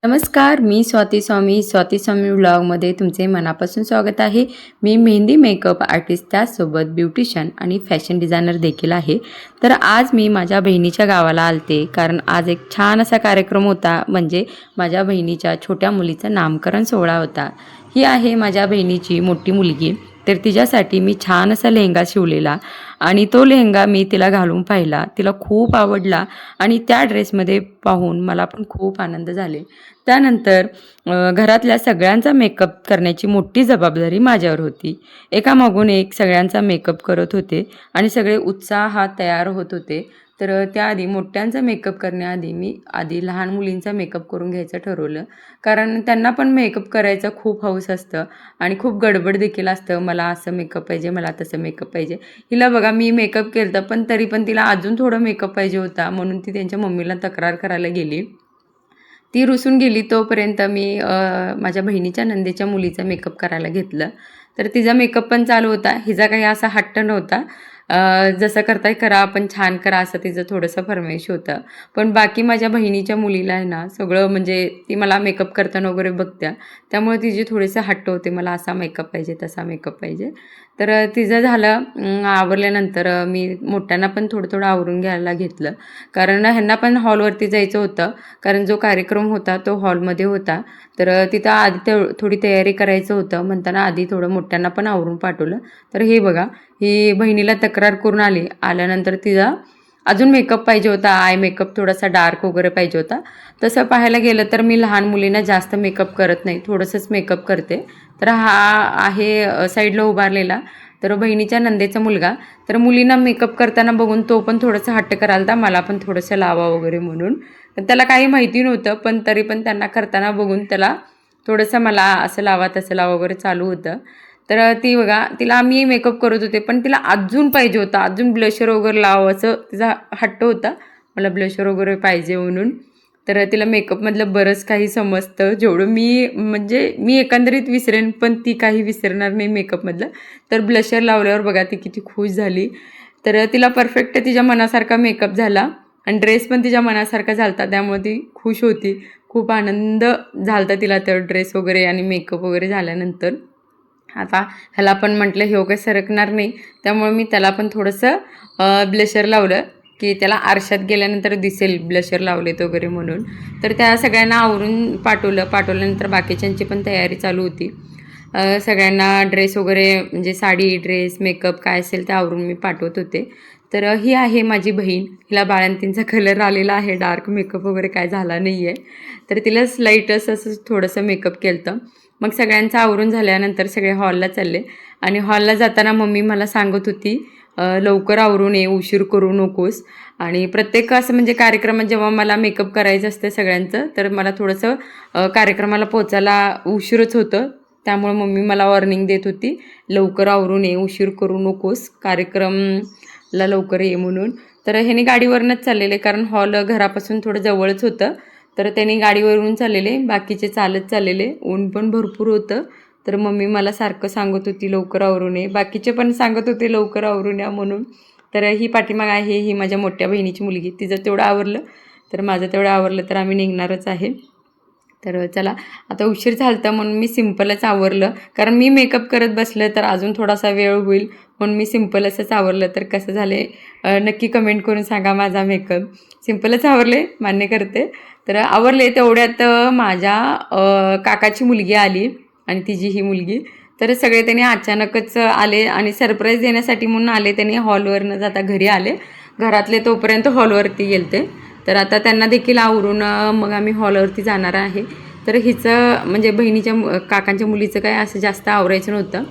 नमस्कार, मी स्वाती स्वामी व्लॉगमध्ये तुमचे मनापासून स्वागत आहे. मी मेहंदी मेकअप आर्टिस्ट, त्याचसोबत ब्युटिशियन आणि फॅशन डिझायनर देखील आहे. तर आज मी माझ्या बहिणीच्या गावाला आलते, कारण आज एक छान असा कार्यक्रम होता. म्हणजे माझ्या बहिणीच्या छोट्या मुलीचा नामकरण सोहळा होता. ही आहे माझ्या बहिणीची मोठी मुलगी. तर तिच्यासाठी मी छान असा लेहंगा शिवलेला आणि तो लेहंगा मी तिला घालून पाहिला. तिला खूप आवडला आणि त्या ड्रेसमध्ये पाहून मला पण खूप आनंद झाले. त्यानंतर घरातल्या सगळ्यांचा मेकअप करण्याची मोठी जबाबदारी माझ्यावर होती. एकामागून एक सगळ्यांचा मेकअप करत होते आणि सगळे उत्साहात तयार होत होते. तर त्याआधी मोठ्यांचा मेकअप करण्याआधी मी लहान मुलींचा मेकअप करून घ्यायचं ठरवलं. कारण त्यांना पण मेकअप करायचं खूप हौस असतं आणि खूप गडबड देखील असतं. मला असं मेकअप पाहिजे, मला तसं मेकअप पाहिजे. हिला बघा मी मेकअप केलं होतं, पण तरी पण तिला अजून थोडं मेकअप पाहिजे होता, म्हणून ती त्यांच्या मम्मीला तक्रार करायला गेली. ती रुसून गेली तोपर्यंत मी माझ्या बहिणीच्या नंदेच्या मुलीचा मेकअप करायला घेतलं. तर तिचा मेकअप पण चालू होता. हिचा काही असा हट्ट नव्हता. जसं करताय करा, पण छान करा, असं तिचं थोडंसं फर्माईश होतं. पण बाकी माझ्या बहिणीच्या मुलीला आहे ना, सगळं म्हणजे ती मला मेकअप करताना वगैरे बघत्या. त्यामुळे तिचे थोडेसे हट्ट होते, मला असा मेकअप पाहिजे, तसा मेकअप पाहिजे. तर तिचं झालं. आवरल्यानंतर मी मोठ्यांना पण थोडं थोडं आवरून घ्यायला घेतलं. कारण ह्यांना पण हॉलवरती जायचं होतं. कारण जो कार्यक्रम होता तो हॉलमध्ये होता. तर तिथं आधी थोडी तयारी करायचं होतं, म्हणताना आधी थोडं मोठ्यांना पण आवरून पाठवलं. तर हे बघा, ही बहिणीला तक्रार करून आल्यानंतर तिचा अजून मेकअप पाहिजे होता. आय मेकअप थोडासा डार्क वगैरे पाहिजे होता. तसं पाहायला गेलं तर मी लहान मुलींना जास्त मेकअप करत नाही, थोडंसंच मेकअप करते. तर हा आहे साईडला उभारलेला, तर बहिणीच्या नंदेचा मुलगा. तर मुलींना मेकअप करताना बघून तो पण थोडंसं हट्ट करायला होता, मला पण थोडंसं लावा वगैरे म्हणून. तर त्याला काही माहिती नव्हतं, पण तरी पण त्यांना करताना बघून त्याला थोडंसं मला असं लावा तसं लावा वगैरे चालू होतं. तर ती बघा, तिला आम्ही मेकअप करत होते, पण तिला अजून पाहिजे होता, अजून ब्लशर वगैरे लाव असं तिचा हट्ट होता, मला ब्लशर वगैरे पाहिजे म्हणून. तर तिला मेकअपमधलं बरंच काही समजतं, जेवढं मी एकंदरीत विसरेन, पण ती काही विसरणार नाही मेकअपमधलं. तर ब्लशर लावल्यावर बघा ती किती खुश झाली. तर तिला परफेक्ट तिच्या मनासारखा मेकअप झाला आणि ड्रेस पण तिच्या मनासारखा झाला, त्यामुळे ती खुश होती. खूप आनंद झाला तिला तर ड्रेस वगैरे आणि मेकअप वगैरे झाल्यानंतर. आता ह्याला पण म्हटलं हे काही सरकणार नाही, त्यामुळे मी त्याला पण थोडंसं ब्लशर लावलं, की त्याला आरशात गेल्यानंतर दिसेल ब्लशर लावलेत वगैरे म्हणून. तर त्या सगळ्यांना आवरून पाठवल्यानंतर बाकीच्यांची पण तयारी चालू होती. सगळ्यांना ड्रेस वगैरे म्हणजे साडी, ड्रेस, मेकअप काय असेल ते आवरून मी पाठवत होते. तर ही आहे माझी बहीण. हिला बाळंतींचा कलर आलेला आहे, डार्क मेकअप वगैरे काय झाला नाही आहे. तर तिला स्लाईटच असं थोडंसं मेकअप केलं होतं. मग सगळ्यांचं आवरून झाल्यानंतर सगळे हॉलला चालले आणि हॉलला जाताना मम्मी मला सांगत होती, लवकर आवरून ये, उशीर करू नकोस. आणि प्रत्येक असं म्हणजे कार्यक्रमात जेव्हा मला मेकअप करायचं असतं सगळ्यांचं, तर मला थोडंसं कार्यक्रमाला पोचायला उशीरच होतं. त्यामुळे मम्मी मला वॉर्निंग देत होती, लवकर आवरून ये, उशीर करू नकोस, कार्यक्रमला लवकर ये म्हणून. तर ह्याने गाडीवरूनच चाललेले, कारण हॉल घरापासून थोडं जवळच होतं. तर त्यांनी गाडीवरून चाललेले, बाकीचे चालत चाललेले, ऊन पण भरपूर होतं. तर मम्मी मला सारखं सांगत होती लवकर आवरून ये, बाकीचे पण सांगत होते लवकर आवरून या म्हणून. तर ही पाठीमाग आहे, ही माझ्या मोठ्या बहिणीची मुलगी. तिचं तेवढं आवरलं, तर माझं तेवढं आवरलं, तर आम्ही निघणारच आहे. तर चला, आता उशीर झाला होता म्हणून मी सिम्पलच आवरलं, कारण मी मेकअप करत बसलं तर अजून थोडासा वेळ होईल, म्हणून मी सिम्पल असंच आवरलं. तर कसं झाले नक्की कमेंट करून सांगा. माझा मेकअप सिम्पलच आवरले, मान्य करते. तर आवरले तेवढ्यात माझ्या काकाची मुलगी आली आणि तिची ही मुलगी. तर सगळे त्यांनी अचानकच आले आणि सरप्राईज देण्यासाठी म्हणून आले. त्यांनी हॉलवर न जाता घरी आले. घरातले तोपर्यंत हॉलवरती गेलते. तर आता त्यांना देखील आवरून मग आम्ही हॉलवरती जाणार आहे. तर हिचं म्हणजे बहिणीच्या काकांच्या मुलीचं काय असं जास्त आवरायचं नव्हतं,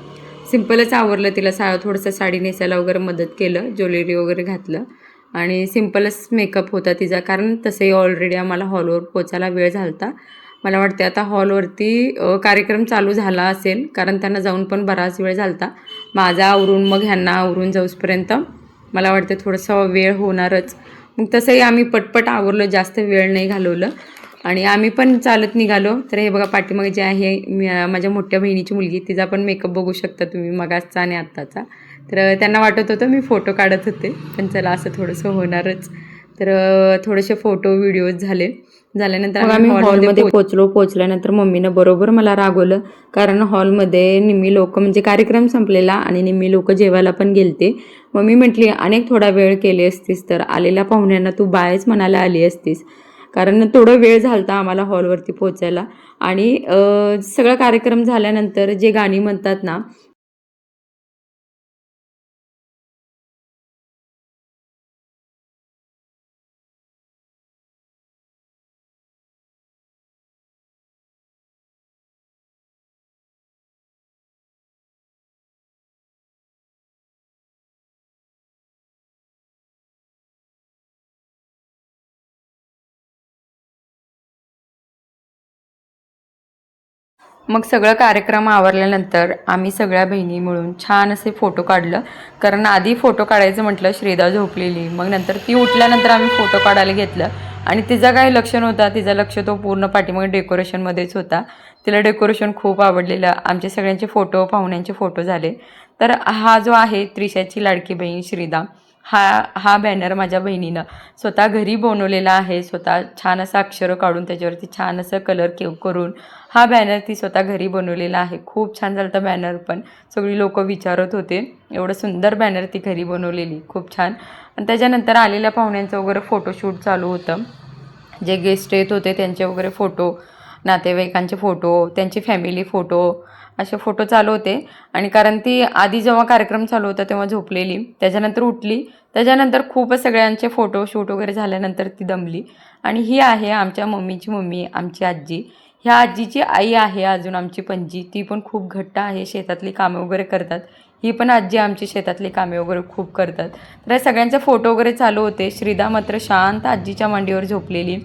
सिम्पलच आवरलं. तिला थोडंसं साडी नेसायला वगैरे मदत केलं, ज्वेलरी वगैरे घातलं आणि सिम्पलच मेकअप होता तिचा. कारण तसंही ऑलरेडी आम्हाला हॉलवर पोचायला वेळ झाला होता. मला वाटते आता हॉलवरती कार्यक्रम चालू झाला असेल, कारण त्यांना जाऊन पण बराच वेळ झाला होता. माझा आवरून मग ह्यांना आवरून जाऊसपर्यंत मला वाटतं थोडंसं वेळ होणारच. मग तसंही आम्ही पटपट आवरलं, जास्त वेळ नाही घालवलं आणि आम्ही पण चालत निघालो. तर हे बघा पाठीमागे जे आहे माझ्या मोठ्या बहिणीची मुलगी, तिचा पण मेकअप बघू शकता तुम्ही, मगाचचा आणि आत्ताचा. तर त्यांना वाटत होतं मी फोटो काढत होते, पण चला असं थोडंसं होणारच. तर थोडेसे फोटो व्हिडिओज झाले. झाल्यानंतर आम्ही हॉलमध्ये पोचल्यानंतर मम्मीनं बरोबर मला रागवलं, कारण हॉलमध्ये निम्मी लोक म्हणजे कार्यक्रम संपलेला आणि निम्मी लोक जेवायला पण गेलते. मम्मी म्हटली अनेक थोडा वेळ केली असतीस तर आलेल्या पाहुण्यांना तू बायच म्हणायला आली असतीस, कारण थोडं वेळ झालता आम्हाला हॉलवरती पोचायला. आणि सगळा कार्यक्रम झाल्यानंतर जे गाणी म्हणतात ना, मग सगळं कार्यक्रम आवरल्यानंतर आम्ही सगळ्या बहिणी मिळून छान असे फोटो काढलं. कारण आधी फोटो काढायचं म्हटलं श्रीदा झोपलेली, मग नंतर ती उठल्यानंतर आम्ही फोटो काढायला घेतलं. आणि तिचा काही लक्ष नव्हता, तिचा लक्ष तो पूर्ण पाठीमागे डेकोरेशनमध्येच होता. तिला डेकोरेशन खूप आवडलेलं. आमचे सगळ्यांचे फोटो, पाहुण्यांचे फोटो झाले. तर हा जो आहे त्रिशाची लाडकी बहीण श्रीदा, हा हा बॅनर माझ्या बहिणीनं स्वतः घरी बनवलेला आहे. स्वतः छान असं अक्षरं काढून त्याच्यावरती छान असं कलर करून हा बॅनर ती स्वतः घरी बनवलेला आहे. खूप छान झालं होतं बॅनर पण. सगळी लोकं विचारत होते, एवढं सुंदर बॅनर ती घरी बनवलेली, खूप छान. आणि त्याच्यानंतर आलेल्या पाहुण्यांचं वगैरे फोटोशूट चालू होतं. जे गेस्ट येत होते त्यांचे वगैरे फोटो, नातेवाईकांचे फोटो, त्यांची फॅमिली फोटो, असे फोटो चालू होते. आणि कारण ती आधी जेव्हा कार्यक्रम चालू होता तेव्हा झोपलेली, त्याच्यानंतर उठली, त्याच्यानंतर खूपच सगळ्यांचे फोटोशूट वगैरे झाल्यानंतर ती दमली. आणि ही आहे आमच्या मम्मीची मम्मी, आमची आजी. ह्या आजीची आई आहे अजून आमची पणजी, ती पण खूप घट्ट आहे, शेतातली कामं वगैरे करतात. ही पण आजी आमची शेतातली कामे वगैरे खूप करतात. तर या सगळ्यांचे फोटो वगैरे चालू होते. श्रीदा मात्र शांत आजीच्या मांडीवर झोपलेली,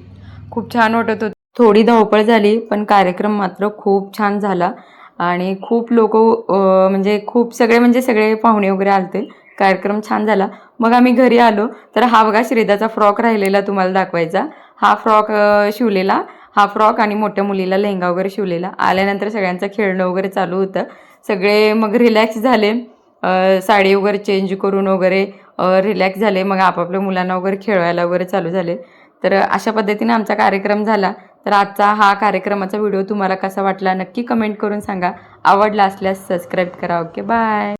खूप छान वाटत होतं. थोडी धावपळ झाली पण कार्यक्रम मात्र खूप छान झाला. आणि खूप लोक म्हणजे खूप सगळे म्हणजे सगळे पाहुणे वगैरे आलते. कार्यक्रम छान झाला. मग आम्ही घरी आलो. तर हा बघा श्रीदाचा फ्रॉक राहिलेला तुम्हाला दाखवायचा. हा फ्रॉक शिवलेला, हा फ्रॉक आणि मोठ्या मुलीला लेहंगा वगैरे शिवलेला. आल्यानंतर सगळ्यांचं खेळणं वगैरे चालू होतं. सगळे मग रिलॅक्स झाले, साडी वगैरे चेंज करून वगैरे रिलॅक्स झाले. मग आपापल्या मुलांना वगैरे खेळवायला वगैरे चालू झाले. तर अशा पद्धतीने आमचा कार्यक्रम झाला. तर आजचा हा कार्यक्रमाचा व्हिडिओ तुम्हाला कसा वाटला नक्की कमेंट करून सांगा. आवडला असल्यास सबस्क्राईब करा. Okay, bye.